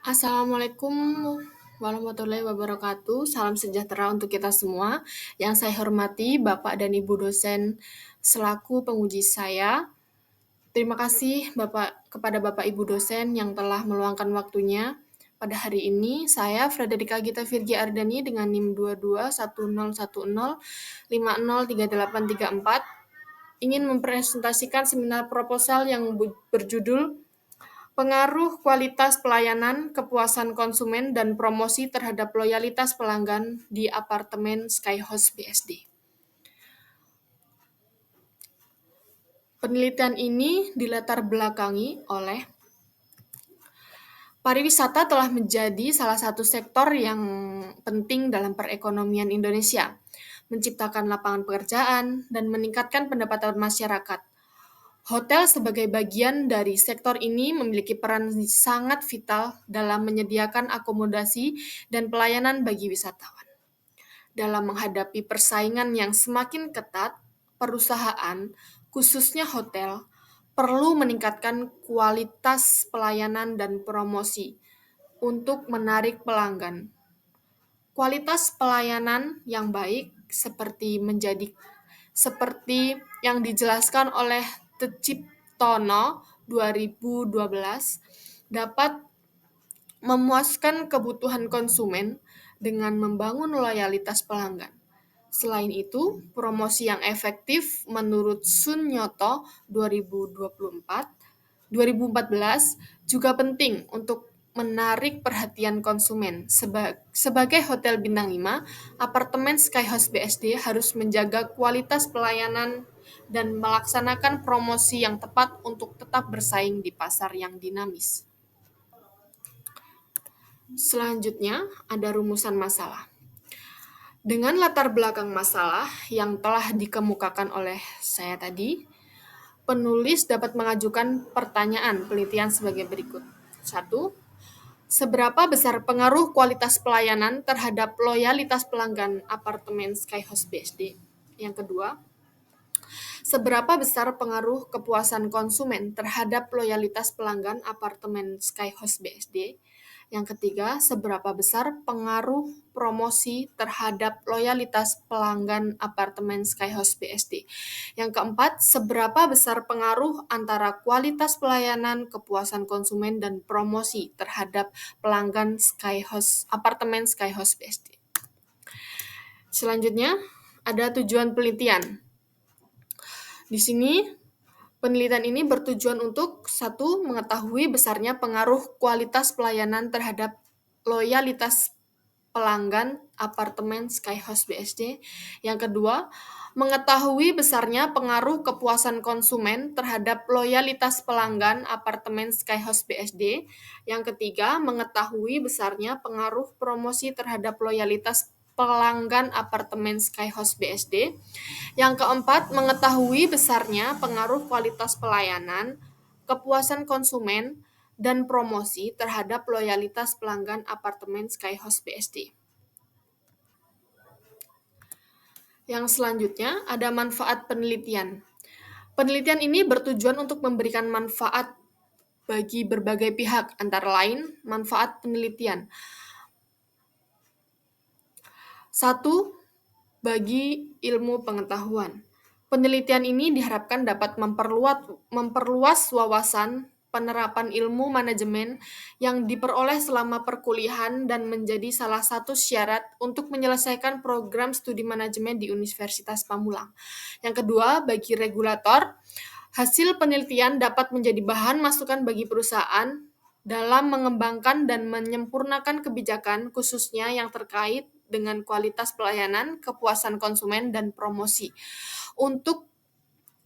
Assalamualaikum warahmatullahi wabarakatuh. Salam sejahtera untuk kita semua. Yang saya hormati Bapak dan Ibu dosen selaku penguji saya. Terima kasih kepada Bapak Ibu dosen yang telah meluangkan waktunya. Pada hari ini, saya Frederika Gita Virgi Ardani dengan NIM 221010503834 ingin mempresentasikan seminar proposal yang berjudul Pengaruh kualitas pelayanan, kepuasan konsumen, dan promosi terhadap loyalitas pelanggan di apartemen Skyhouse BSD. Penelitian ini dilatar belakangi oleh pariwisata telah menjadi salah satu sektor yang penting dalam perekonomian Indonesia, menciptakan lapangan pekerjaan, dan meningkatkan pendapatan masyarakat. Hotel sebagai bagian dari sektor ini memiliki peran sangat vital dalam menyediakan akomodasi dan pelayanan bagi wisatawan. Dalam menghadapi persaingan yang semakin ketat, perusahaan, khususnya hotel, perlu meningkatkan kualitas pelayanan dan promosi untuk menarik pelanggan. Kualitas pelayanan yang baik seperti yang dijelaskan oleh Teciptono 2012 dapat memuaskan kebutuhan konsumen dengan membangun loyalitas pelanggan. Selain itu, promosi yang efektif menurut Sunyoto 2014 juga penting untuk menarik perhatian konsumen. Sebagai hotel bintang 5, apartemen Skyhouse BSD harus menjaga kualitas pelayanan dan melaksanakan promosi yang tepat untuk tetap bersaing di pasar yang dinamis. Selanjutnya, ada rumusan masalah. Dengan latar belakang masalah yang telah dikemukakan oleh saya tadi, penulis dapat mengajukan pertanyaan penelitian sebagai berikut. 1. Seberapa besar pengaruh kualitas pelayanan terhadap loyalitas pelanggan apartemen Skyhouse BSD? Yang kedua, seberapa besar pengaruh kepuasan konsumen terhadap loyalitas pelanggan apartemen Skyhouse BSD? Yang ketiga, seberapa besar pengaruh promosi terhadap loyalitas pelanggan apartemen Skyhouse BSD? Yang keempat, seberapa besar pengaruh antara kualitas pelayanan, kepuasan konsumen, dan promosi terhadap pelanggan apartemen Skyhouse BSD? Selanjutnya, ada tujuan penelitian. Di sini, penelitian ini bertujuan untuk 1. Mengetahui besarnya pengaruh kualitas pelayanan terhadap loyalitas pelanggan apartemen Skyhouse BSD. Yang kedua, mengetahui besarnya pengaruh kepuasan konsumen terhadap loyalitas pelanggan apartemen Skyhouse BSD. Yang ketiga, mengetahui besarnya pengaruh promosi terhadap loyalitas pelanggan apartemen Skyhouse BSD. Yang keempat, mengetahui besarnya pengaruh kualitas pelayanan, kepuasan konsumen, dan promosi terhadap loyalitas pelanggan apartemen Skyhouse BSD. Yang selanjutnya, ada manfaat penelitian. Penelitian ini bertujuan untuk memberikan manfaat bagi berbagai pihak, antara lain manfaat penelitian. 1. Bagi ilmu pengetahuan. Penelitian ini diharapkan dapat memperluas wawasan penerapan ilmu manajemen yang diperoleh selama perkuliahan dan menjadi salah satu syarat untuk menyelesaikan program studi manajemen di Universitas Pamulang. Yang kedua, bagi regulator, hasil penelitian dapat menjadi bahan masukan bagi perusahaan dalam mengembangkan dan menyempurnakan kebijakan khususnya yang terkait dengan kualitas pelayanan, kepuasan konsumen, dan promosi untuk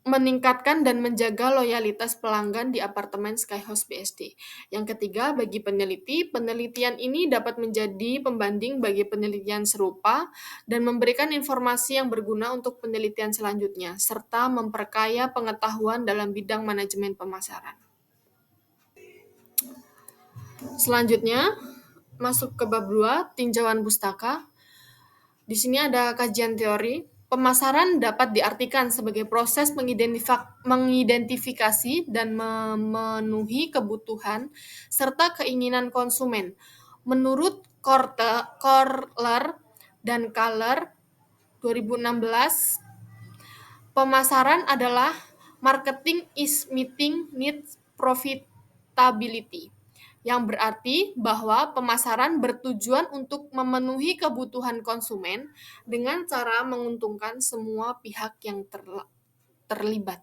meningkatkan dan menjaga loyalitas pelanggan di apartemen Skyhouse BSD. Yang ketiga, bagi peneliti, penelitian ini dapat menjadi pembanding bagi penelitian serupa dan memberikan informasi yang berguna untuk penelitian selanjutnya, serta memperkaya pengetahuan dalam bidang manajemen pemasaran. Selanjutnya, masuk ke bab 2, tinjauan pustaka. Di sini ada kajian teori. Pemasaran dapat diartikan sebagai proses mengidentifikasi dan memenuhi kebutuhan serta keinginan konsumen. Menurut Kortler dan Kahler 2016, pemasaran adalah marketing is meeting needs profitability, yang berarti bahwa pemasaran bertujuan untuk memenuhi kebutuhan konsumen dengan cara menguntungkan semua pihak yang terlibat.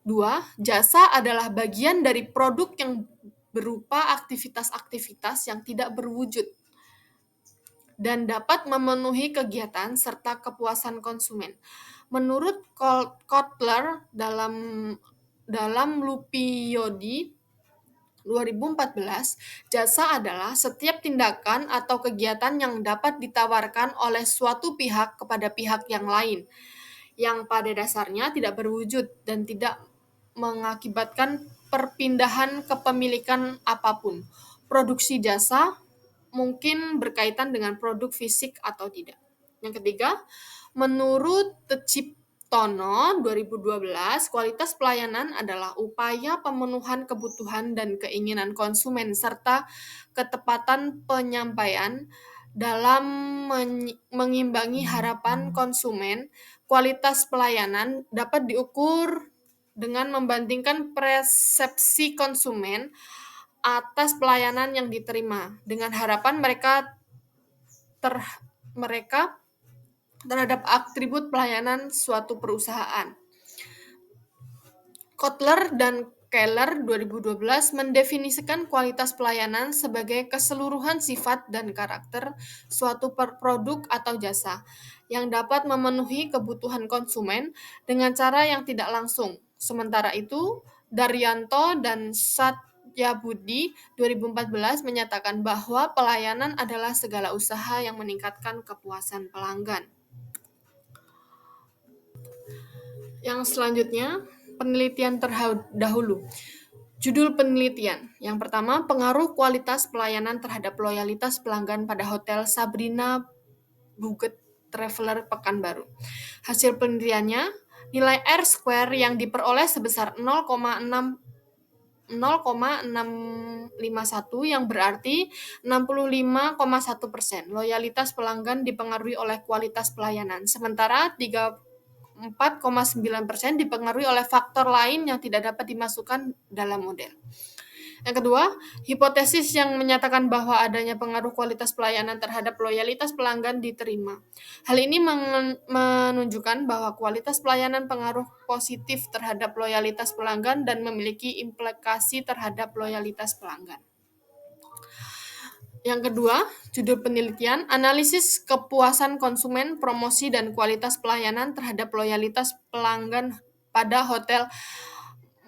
2. Jasa adalah bagian dari produk yang berupa aktivitas-aktivitas yang tidak berwujud dan dapat memenuhi kegiatan serta kepuasan konsumen. Menurut Kotler dalam Lupiondi 2014, jasa adalah setiap tindakan atau kegiatan yang dapat ditawarkan oleh suatu pihak kepada pihak yang lain, yang pada dasarnya tidak berwujud dan tidak mengakibatkan perpindahan kepemilikan apapun. Produksi jasa mungkin berkaitan dengan produk fisik atau tidak. Yang ketiga, menurut Teciptono 2012, kualitas pelayanan adalah upaya pemenuhan kebutuhan dan keinginan konsumen serta ketepatan penyampaian dalam mengimbangi harapan konsumen. Kualitas pelayanan dapat diukur dengan membandingkan persepsi konsumen atas pelayanan yang diterima dengan harapan mereka terhadap atribut pelayanan suatu perusahaan. Kotler dan Keller 2012 mendefinisikan kualitas pelayanan sebagai keseluruhan sifat dan karakter suatu produk atau jasa yang dapat memenuhi kebutuhan konsumen dengan cara yang tidak langsung. Sementara itu, Daryanto dan Satyabudi 2014 menyatakan bahwa pelayanan adalah segala usaha yang meningkatkan kepuasan pelanggan. Yang selanjutnya, penelitian terdahulu. Judul penelitian. Yang pertama, pengaruh kualitas pelayanan terhadap loyalitas pelanggan pada Hotel Sabrina Budget Traveler Pekanbaru. Hasil penelitiannya, nilai R-square yang diperoleh sebesar 0,651 yang berarti 65,1%. Loyalitas pelanggan dipengaruhi oleh kualitas pelayanan, sementara 4,9% dipengaruhi oleh faktor lain yang tidak dapat dimasukkan dalam model. Yang kedua, hipotesis yang menyatakan bahwa adanya pengaruh kualitas pelayanan terhadap loyalitas pelanggan diterima. Hal ini menunjukkan bahwa kualitas pelayanan pengaruh positif terhadap loyalitas pelanggan dan memiliki implikasi terhadap loyalitas pelanggan. Yang kedua, judul penelitian, analisis kepuasan konsumen, promosi, dan kualitas pelayanan terhadap loyalitas pelanggan pada Hotel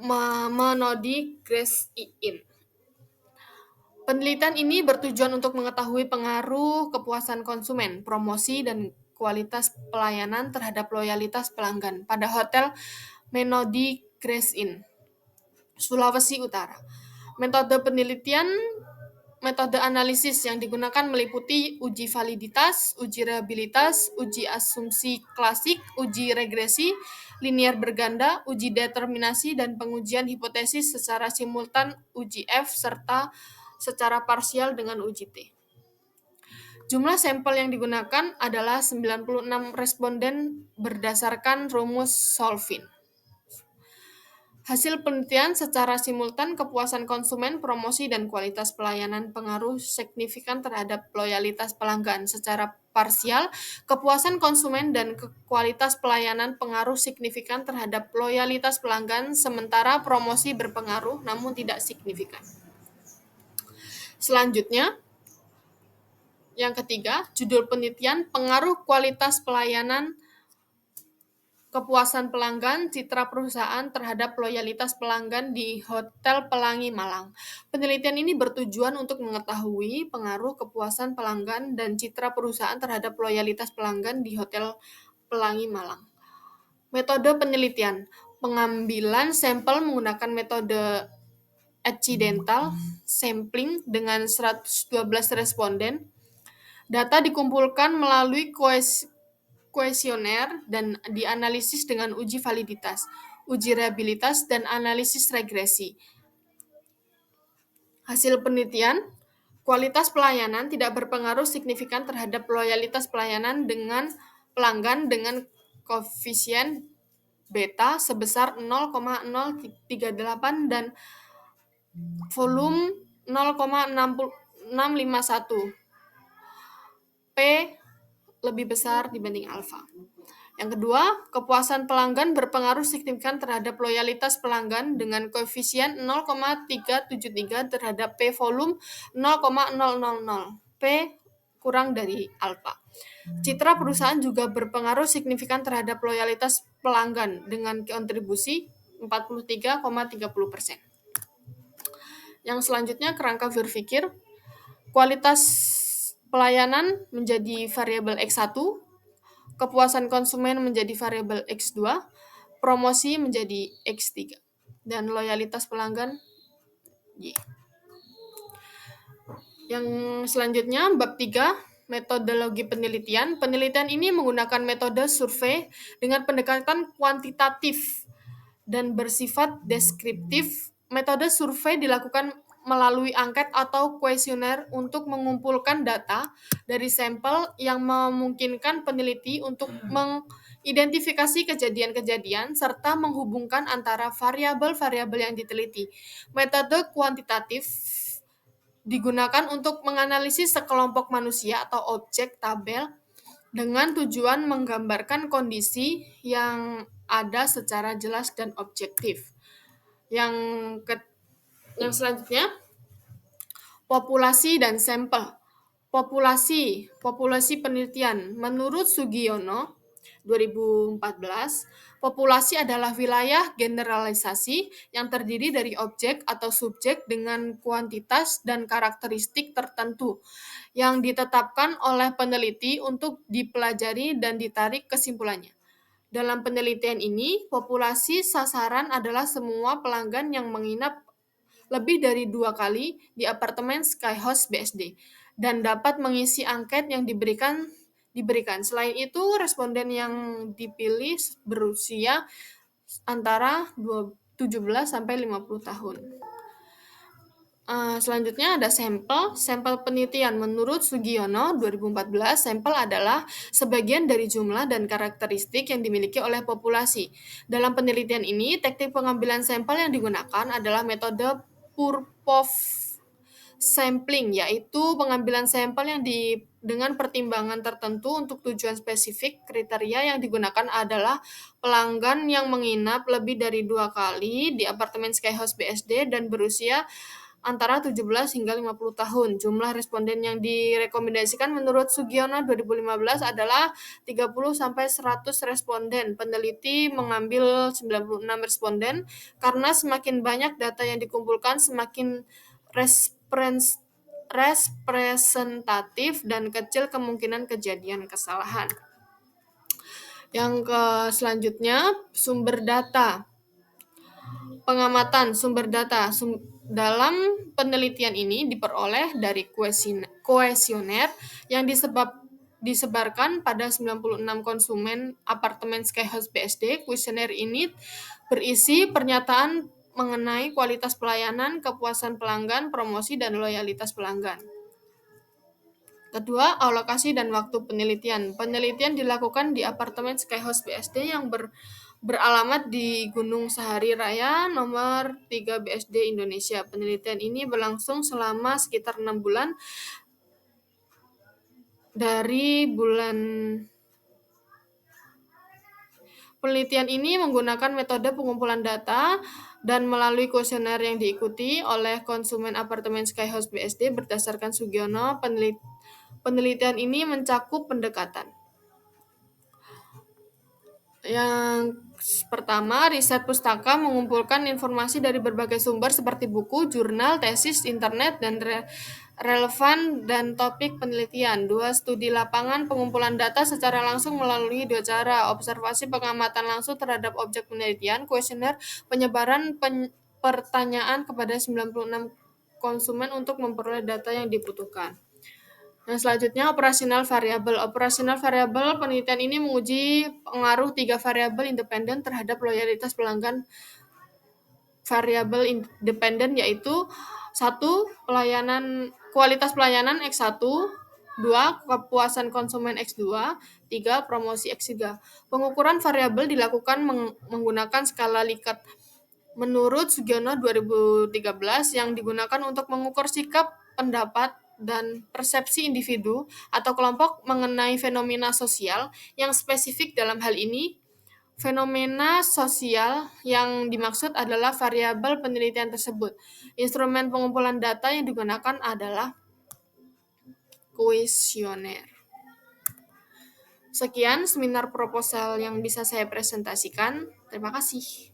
Menodi Grace Inn. Penelitian ini bertujuan untuk mengetahui pengaruh kepuasan konsumen, promosi, dan kualitas pelayanan terhadap loyalitas pelanggan pada Hotel Menodi Grace Inn, Sulawesi Utara. Metode analisis yang digunakan meliputi uji validitas, uji reliabilitas, uji asumsi klasik, uji regresi, linier berganda, uji determinasi, dan pengujian hipotesis secara simultan uji F serta secara parsial dengan uji T. Jumlah sampel yang digunakan adalah 96 responden berdasarkan rumus Solvin. Hasil penelitian secara simultan kepuasan konsumen, promosi, dan kualitas pelayanan pengaruh signifikan terhadap loyalitas pelanggan. Secara parsial, kepuasan konsumen dan kualitas pelayanan pengaruh signifikan terhadap loyalitas pelanggan, sementara promosi berpengaruh namun tidak signifikan. Selanjutnya, yang ketiga, judul penelitian pengaruh kualitas pelayanan kepuasan pelanggan, citra perusahaan terhadap loyalitas pelanggan di Hotel Pelangi Malang. Penelitian ini bertujuan untuk mengetahui pengaruh kepuasan pelanggan dan citra perusahaan terhadap loyalitas pelanggan di Hotel Pelangi Malang. Metode penelitian, pengambilan sampel menggunakan metode accidental sampling dengan 112 responden. Data dikumpulkan melalui kuesioner dan dianalisis dengan uji validitas, uji reliabilitas, dan analisis regresi. Hasil penelitian, kualitas pelayanan tidak berpengaruh signifikan terhadap loyalitas pelayanan dengan pelanggan dengan koefisien beta sebesar 0,038 dan volume 0,651. P lebih besar dibanding alfa. Yang kedua, kepuasan pelanggan berpengaruh signifikan terhadap loyalitas pelanggan dengan koefisien 0,373 terhadap P volume 0,000. P kurang dari alfa. Citra perusahaan juga berpengaruh signifikan terhadap loyalitas pelanggan dengan kontribusi 43,30%. Yang selanjutnya, kerangka berpikir. Kualitas pelayanan menjadi variabel X1, kepuasan konsumen menjadi variabel X2, promosi menjadi X3, dan loyalitas pelanggan Y. Yang selanjutnya, bab 3, metodologi penelitian. Penelitian ini menggunakan metode survei dengan pendekatan kuantitatif dan bersifat deskriptif. Metode survei dilakukan melalui angket atau kuesioner untuk mengumpulkan data dari sampel yang memungkinkan peneliti untuk mengidentifikasi kejadian-kejadian serta menghubungkan antara variabel-variabel yang diteliti. Metode kuantitatif digunakan untuk menganalisis sekelompok manusia atau objek tabel dengan tujuan menggambarkan kondisi yang ada secara jelas dan objektif. Yang selanjutnya, populasi dan sampel. Populasi penelitian. Menurut Sugiono 2014, populasi adalah wilayah generalisasi yang terdiri dari objek atau subjek dengan kuantitas dan karakteristik tertentu yang ditetapkan oleh peneliti untuk dipelajari dan ditarik kesimpulannya. Dalam penelitian ini, populasi sasaran adalah semua pelanggan yang menginap lebih dari 2 kali di apartemen Skyhouse BSD dan dapat mengisi angket yang diberikan. Selain itu, responden yang dipilih berusia antara 17 sampai 50 tahun. Selanjutnya ada sampel penelitian. Menurut Sugiono 2014, sampel adalah sebagian dari jumlah dan karakteristik yang dimiliki oleh populasi. Dalam penelitian ini, teknik pengambilan sampel yang digunakan adalah metode Purpose sampling, yaitu pengambilan sampel yang dengan pertimbangan tertentu untuk tujuan spesifik. Kriteria yang digunakan adalah pelanggan yang menginap lebih dari 2 kali di apartemen Skyhouse BSD dan berusia antara 17 hingga 50 tahun. Jumlah responden yang direkomendasikan menurut Sugiono 2015 adalah 30 sampai 100 responden. Peneliti mengambil 96 responden karena semakin banyak data yang dikumpulkan, semakin representatif dan kecil kemungkinan kejadian kesalahan. Yang selanjutnya, sumber data. Pengamatan sumber data. Dalam penelitian ini diperoleh dari kuesioner yang disebarkan pada 96 konsumen apartemen Skyhouse BSD. Kuesioner ini berisi pernyataan mengenai kualitas pelayanan, kepuasan pelanggan, promosi, dan loyalitas pelanggan. Kedua, alokasi dan waktu penelitian. Penelitian dilakukan di apartemen Skyhouse BSD yang beralamat di Gunung Sahari Raya nomor 3 BSD Indonesia. Penelitian ini berlangsung selama sekitar 6 bulan dari bulan. Penelitian ini menggunakan metode pengumpulan data dan melalui kuesioner yang diikuti oleh konsumen apartemen Skyhouse BSD berdasarkan Sugiono. Penelitian ini mencakup pendekatan. Yang pertama, riset pustaka mengumpulkan informasi dari berbagai sumber seperti buku, jurnal, tesis, internet, dan relevan dan topik penelitian. 2. Studi lapangan pengumpulan data secara langsung melalui 2 cara. Observasi pengamatan langsung terhadap objek penelitian, kuesioner, penyebaran pertanyaan kepada 96 konsumen untuk memperoleh data yang dibutuhkan. Yang selanjutnya operasional variabel. Operasional variabel penelitian ini menguji pengaruh 3 variabel independen terhadap loyalitas pelanggan. Variabel independen yaitu 1. Kualitas pelayanan X1, 2. Kepuasan konsumen X2, 3. Promosi X3. Pengukuran variabel dilakukan menggunakan skala Likert menurut Sugiono 2013 yang digunakan untuk mengukur sikap, pendapat, dan persepsi individu atau kelompok mengenai fenomena sosial yang spesifik. Dalam hal ini, fenomena sosial yang dimaksud adalah variabel penelitian tersebut. Instrumen pengumpulan data yang digunakan adalah kuesioner. Sekian seminar proposal yang bisa saya presentasikan. Terima kasih.